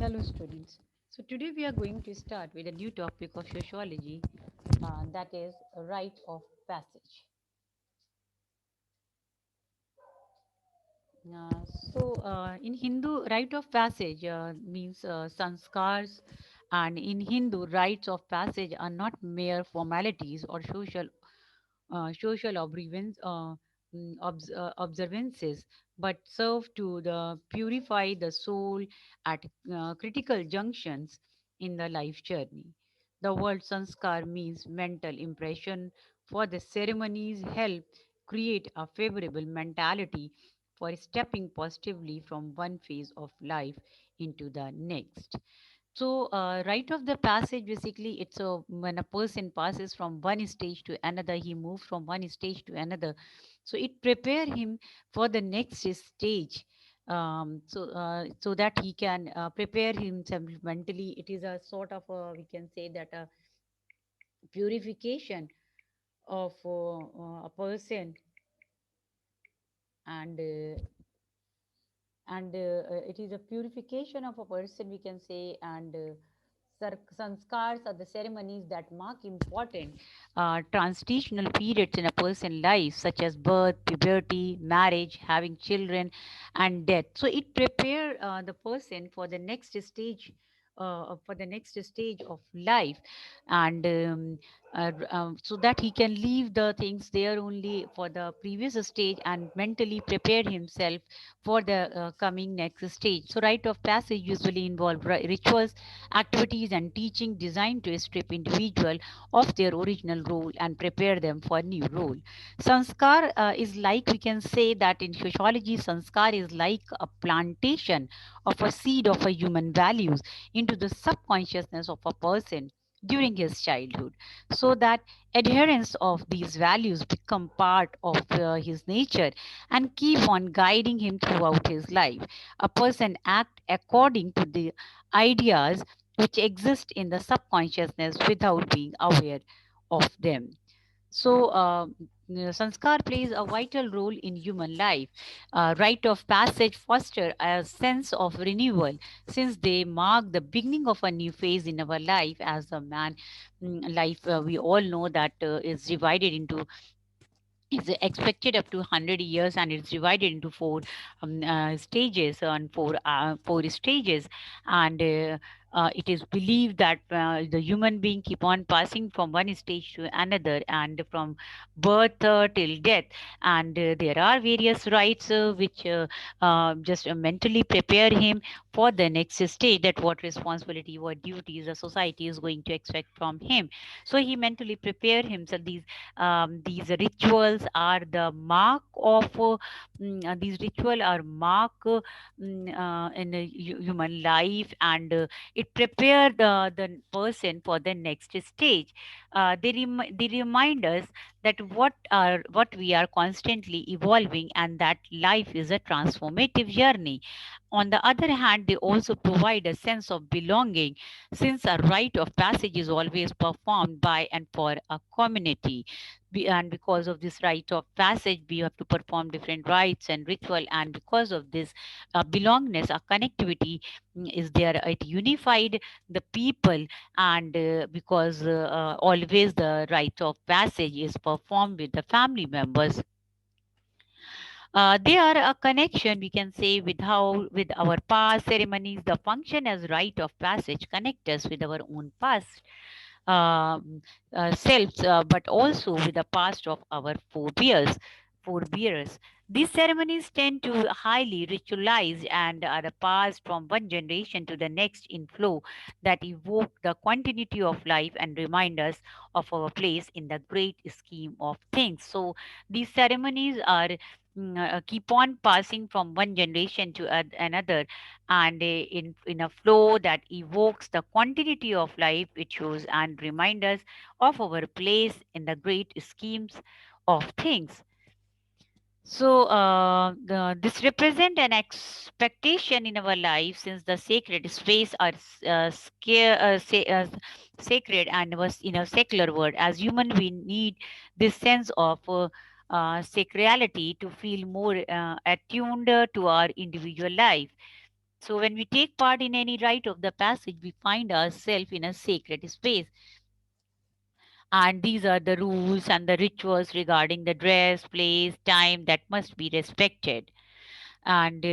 Hello, students. So, today we are going to start with a new topic of sociology, that is a rite of passage. Uh, in Hindu, rite of passage means sanskars, and in Hindu, rites of passage are not mere formalities or social observances, but serve to purify the soul at critical junctions in the life journey. The word sanskar means mental impression, for the ceremonies help create a favorable mentality for stepping positively from one phase of life into the next. So, rite of the passage basically it's a when a person passes from one stage to another, he moves from one stage to another. So it prepare him for the next stage. So that he can prepare himself mentally. It is a sort of we can say that a purification of a person, and it is a purification of a person, we can say, and sanskars are the ceremonies that mark important transitional periods in a person's life, such as birth, puberty, marriage, having children, and death. So it prepare the person for the next stage of life, and so that he can leave the things there only for the previous stage and mentally prepare himself for the coming next stage. So, rite of passage usually involve rituals, activities, and teaching designed to strip individual of their original role and prepare them for a new role. Sanskar is like, we can say that in sociology, sanskar is like a plantation of a seed of a human values into the subconsciousness of a person during his childhood, so that adherence of these values become part of his nature and keep on guiding him throughout his life. A person act according to the ideas which exist in the subconsciousness without being aware of them. So, sanskar plays a vital role in human life. Rite of passage foster a sense of renewal, since they mark the beginning of a new phase in our life as a man. Life, we all know that is divided into is expected up to 100 years, and it's divided into stages, and four stages, and it is believed that the human being keep on passing from one stage to another, and from birth till death, and there are various rites which just mentally prepare him for the next stage, that what responsibility, what duties the society is going to expect from him. So he mentally prepare himself. These rituals are the mark of these ritual are mark in human life, and it prepare the person for the next stage. They remind us that what we are constantly evolving, and that life is a transformative journey. On the other hand, they also provide a sense of belonging, since a rite of passage is always performed by and for a community. And because of this rite of passage, we have to perform different rites and ritual, and because of this belongingness, a connectivity is there, it unified the people. And because always the rite of passage is performed with the family members, they are a connection, we can say, with our past ceremonies. The function as rite of passage connect us with our own past um, selves, but also with the past of our forebears. These ceremonies tend to highly ritualized and are passed from one generation to the next in flow that evoke the continuity of life and remind us of our place in the great scheme of things. So these ceremonies are keep on passing from one generation to another, and in a flow that evokes the continuity of life. It shows and reminds us of our place in the great schemes of things. So this represent an expectation in our life, since the sacred space are sacred and was in a secular world. As human, we need this sense of sacrality to feel more attuned to our individual life. So when we take part in any rite of the passage, we find ourselves in a sacred space. And these are the rules and the rituals regarding the dress, place, time that must be respected. And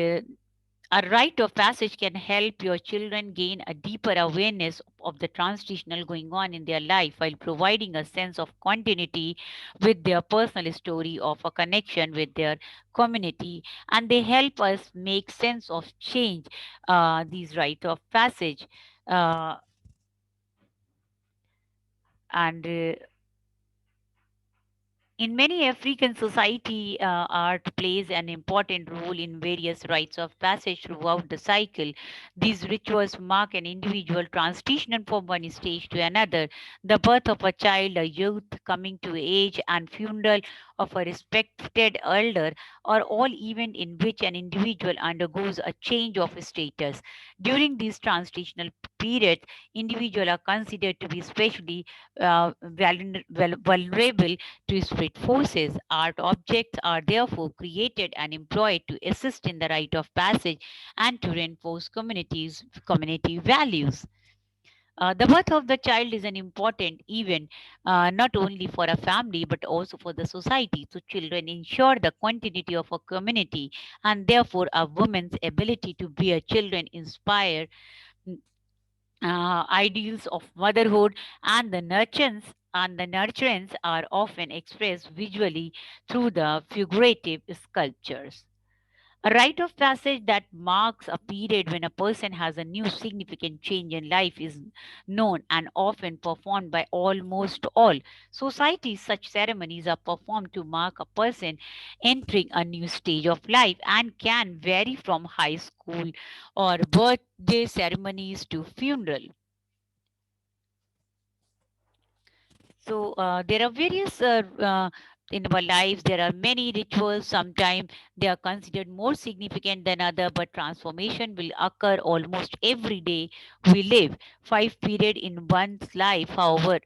a rite of passage can help your children gain a deeper awareness of the transitional going on in their life while providing a sense of continuity with their personal story of a connection with their community. And they help us make sense of change, these rite of passage. Uh, and In many African society, art plays an important role in various rites of passage throughout the cycle. These rituals mark an individual transition from one stage to another. The birth of a child, a youth coming to age, and funeral of a respected elder are all events in which an individual undergoes a change of status. During these transitional periods, individuals are considered to be especially vulnerable to spirit forces. Art objects are therefore created and employed to assist in the rite of passage and to reinforce community values. The birth of the child is an important event, not only for a family but also for the society. So, children ensure the continuity of a community, and therefore, a woman's ability to bear children inspire ideals of motherhood, and the nurturance are often expressed visually through the figurative sculptures. A rite of passage that marks a period when a person has a new significant change in life is known and often performed by almost all societies. Such ceremonies are performed to mark a person entering a new stage of life and can vary from high school or birthday ceremonies to funeral. So there are various in our lives. There are many rituals. Sometimes they are considered more significant than other, but transformation will occur almost every day we live. Five period in one's life, however,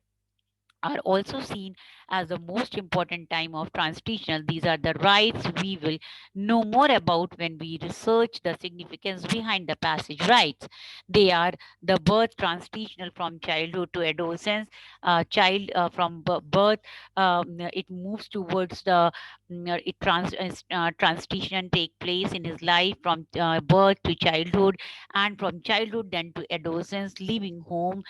are also seen as the most important time of transitional. These are the rites we will know more about when we research the significance behind the passage rites. They are the birth transitional from childhood to adolescence. Child from birth, it moves towards the transition take place in his life from birth to childhood, and from childhood then to adolescence, leaving home.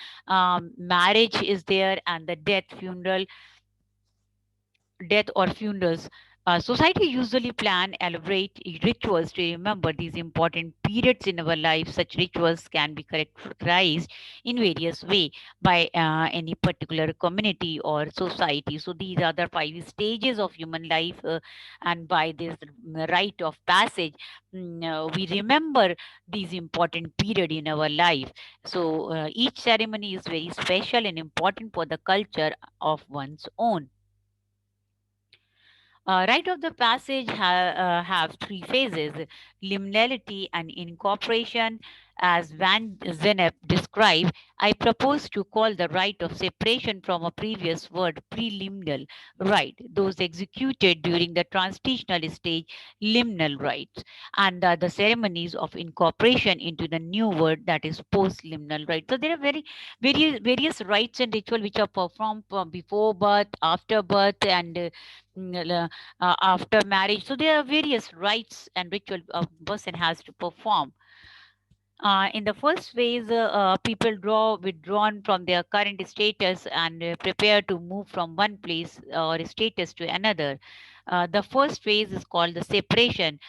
Marriage is there, and the death or funerals. Society usually plan elaborate rituals to remember these important periods in our life. Such rituals can be characterized in various way by any particular community or society. So these are the five stages of human life, and by this rite of passage, we remember these important period in our life. So each ceremony is very special and important for the culture of one's own. Rite of the passage have three phases: liminality and incorporation. As Van Zennep described, I propose to call the rite of separation from a previous word preliminal rite, those executed during the transitional stage, liminal rites, and the ceremonies of incorporation into the new word, that is post-liminal rite. So there are various rites and ritual which are performed before birth, after birth, and after marriage. So there are various rites and ritual a person has to perform. In the first phase, people withdrawn from their current status and prepare to move from one place or status to another. The first phase is called the separation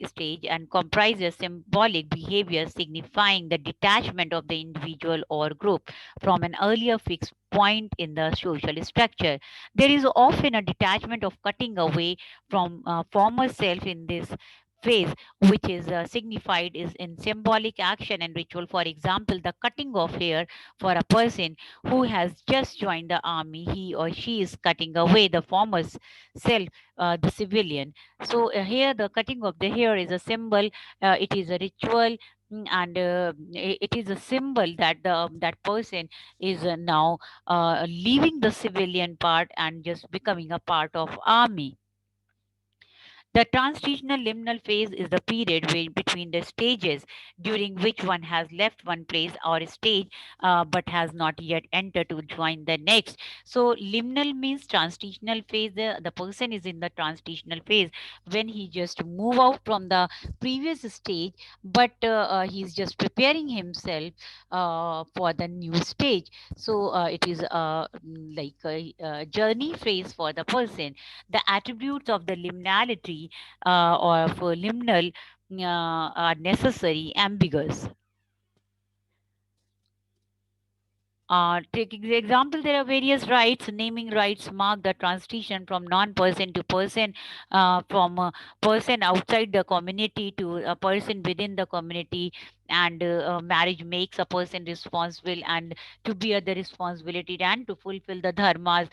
stage and comprises symbolic behavior signifying the detachment of the individual or group from an earlier fixed point in the social structure. There is often a detachment of cutting away from former self in this phase, which is signified is in symbolic action and ritual. For example, the cutting of hair for a person who has just joined the army, he or she is cutting away the former self, the civilian. So here, the cutting of the hair is a symbol. It is a ritual. And it is a symbol that that person is now leaving the civilian part and just becoming a part of army. The transitional liminal phase is the period between the stages during which one has left one place or stage but has not yet entered to join the next. So liminal means transitional phase. The person is in the transitional phase when he just move out from the previous stage, but he's just preparing himself for the new stage. So it is like a journey phase for the person. The attributes of the liminality or for liminal are necessary ambiguous. Taking the example, there are various rights. Naming rights mark the transition from non-person to person, from a person outside the community to a person within the community. And marriage makes a person responsible and to bear the responsibility and to fulfill the dharma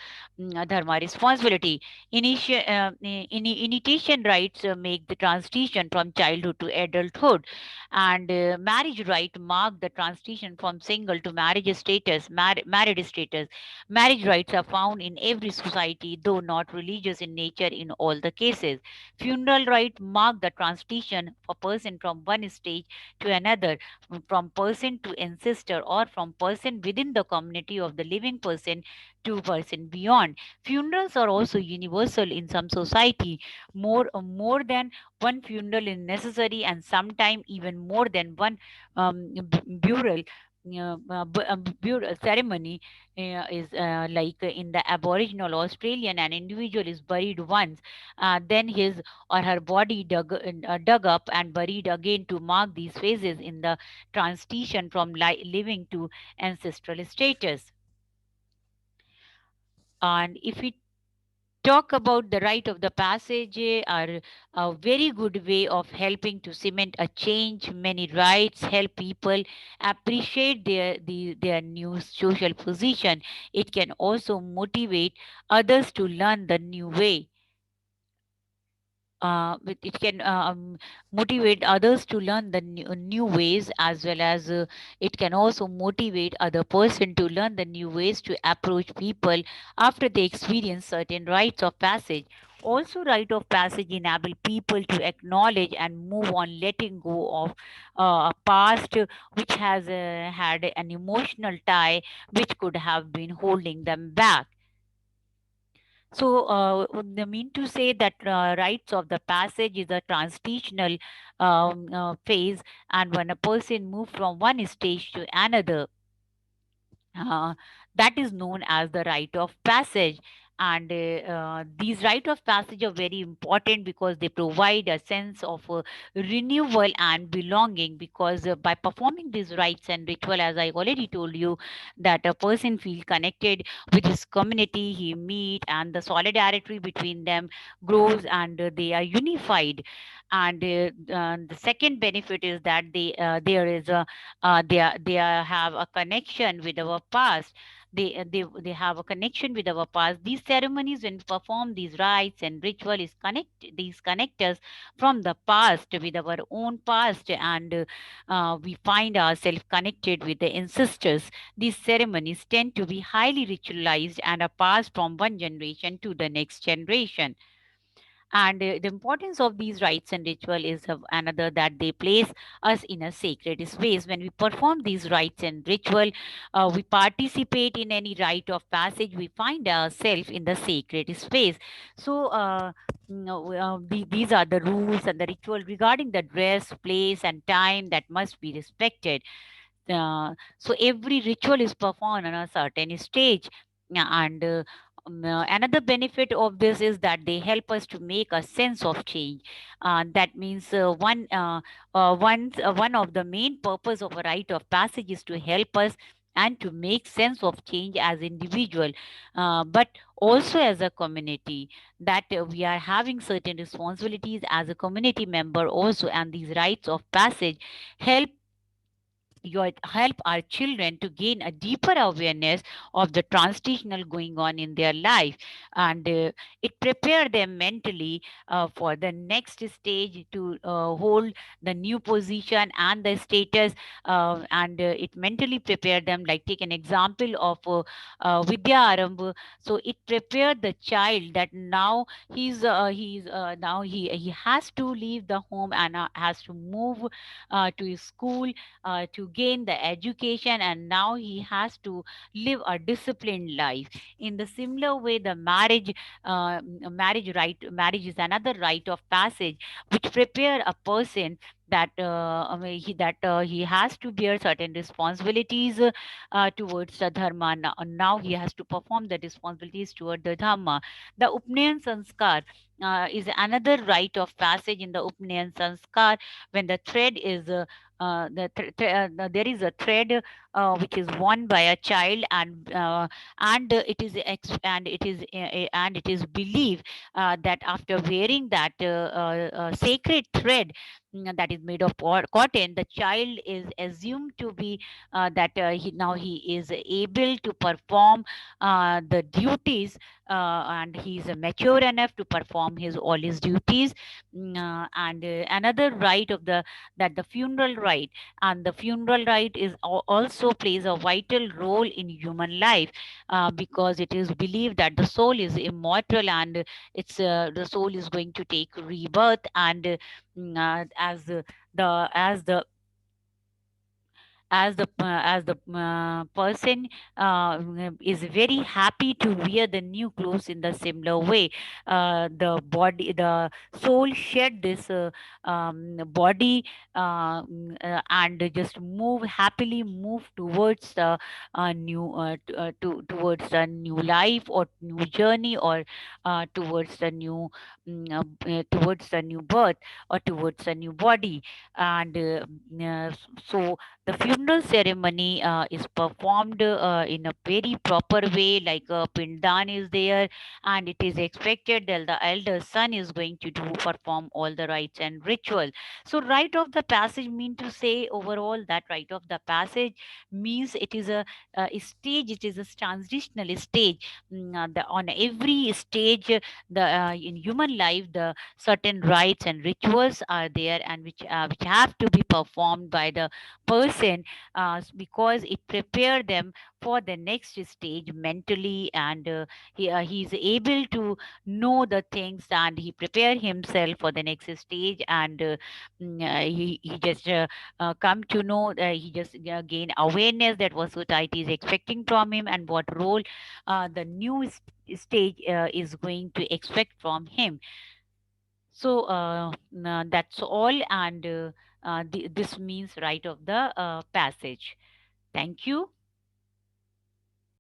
responsibility. Initiation rights make the transition from childhood to adulthood, and marriage right mark the transition from single to married status. Marriage rights are found in every society, though not religious in nature in all the cases. Funeral right mark the transition of a person from one stage to another, from person to ancestor, or from person within the community of the living person to person beyond. Funerals are also universal in some society. More than one funeral is necessary, and sometimes even more than one burial. Burial ceremony is like in the Aboriginal Australian, an individual is buried once, then his or her body dug up and buried again to mark these phases in the transition from living to ancestral status. And if we talk about the rite of the passage, are a very good way of helping to cement a change. Many rites help people appreciate their new social position. It can also motivate others to learn the new way. It can motivate others to learn the new ways, as well as it can also motivate other person to learn the new ways to approach people after they experience certain rites of passage. Also, rite of passage enable people to acknowledge and move on, letting go of a past which has had an emotional tie which could have been holding them back. So, I mean to say that rites of the passage is a transitional phase, and when a person moves from one stage to another, uh, that is known as the rite of passage. And these rite of passage are very important because they provide a sense of renewal and belonging, because by performing these rites and ritual, as I already told you, that a person feel connected with his community he meet, and the solidarity between them grows, and they are unified. And the second benefit is that there is a have a connection with our past. They have a connection with our past. These ceremonies, when we perform these rites and ritual, is connect us from the past with our own past, and we find ourselves connected with the ancestors. These ceremonies tend to be highly ritualized and are passed from one generation to the next generation. And the importance of these rites and ritual is another, that they place us in a sacred space. When we perform these rites and ritual, we participate in any rite of passage, we find ourselves in the sacred space. So these are the rules and the ritual regarding the dress, place, and time that must be respected. So every ritual is performed on a certain stage. Yeah, and another benefit of this is that they help us to make a sense of change. That means one of the main purpose of a rite of passage is to help us and to make sense of change as individual, but also as a community, that we are having certain responsibilities as a community member also, and these rites of passage help help our children to gain a deeper awareness of the transitional going on in their life, and it prepare them mentally for the next stage to hold the new position and the status, and it mentally prepare them. Like take an example of Vidya Arambh. So it prepared the child that now he's now he has to leave the home and has to move to his school to gain the education, and now he has to live a disciplined life. In the similar way, the marriage is another rite of passage which prepare a person that he has to bear certain responsibilities towards the dharma. Now he has to perform the responsibilities toward the dharma. The Upnayan Sanskar is another rite of passage in the Upnayan Sanskar, when the thread is there is a thread which is worn by a child, and it is believed that after wearing that sacred thread, that is made of cotton, the child is assumed to be that he is able to perform the duties, and he is mature enough to perform his all his duties. And another rite of the funeral rite, and the funeral rite also plays a vital role in human life, because it is believed that the soul is immortal, and the soul is going to take rebirth, and as the as the person is very happy to wear the new clothes. In the similar way, the soul shed this body, and just move towards the towards a new life or new journey, or towards the new towards the new birth, or towards a new body. And so the funeral ceremony is performed in a very proper way, like a pindan is there, and it is expected that the elder son is going to perform all the rites and ritual. So rite of the passage mean to say overall that rite of the passage means it is a stage, it is a transitional stage. On every stage, in human life, the certain rites and rituals are there, and which have to be performed by the person, because it prepare them for the next stage mentally, and he's able to know the things, and he prepare himself for the next stage, and he just come to know, he just gain awareness that what society is expecting from him, and what role the new stage is going to expect from him. So that's all, and this means rite of the passage. Thank you.